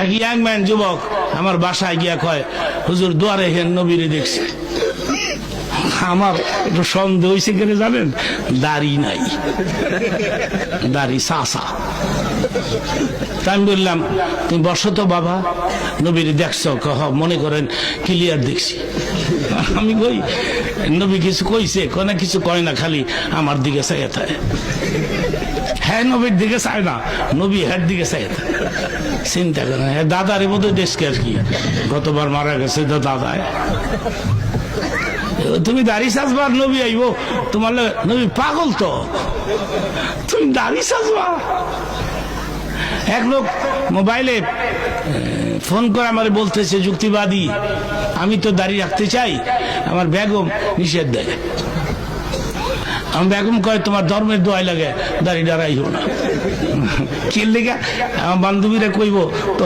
এক young man যুবক আমার বাসায় গিয়া কয়, হুজুর দুয়ারে হেন নবীরে দেখছি। আমার একটু সন্দেহ হয়েছে কেন জানেন, দাড়ি নাই, দাড়ি সাসা। আমি বললাম তুমি বসো তো বাবা, নবীর দেখছো? মনে করেন ক্লিয়ার দেখছি। আমি কই নবী কিছু কইছে? কোন কিছু কয় না, খালি আমার দিকে চাইয়া থাকে। হ্যাঁ নবীর দিকে চায় না, নবী হ্যার দিকে চাইয়া থাকে। চিন্তা করেন, হ্যাঁ দাদার মতো দেশকে আর কি, গতবার মারা গেছে তো দাদায়। তুমি দাড়ি সাজবা নবী আইব, তোমার নবী পাগল তো, তুমি দাড়ি সাজবা। এক লোক মোবাইলে ফোন করে আমার বলতেছে, যুক্তিবাদী, আমি তো দাড়ি রাখতে চাই, আমার বেগম নিষেধ দেয়। আমার বেগম কয় তোমার ধর্মের দোয়াই লাগে, দাড়ি ডারাইও না। কি লেগে আমার বান্ধবীরা কইব তো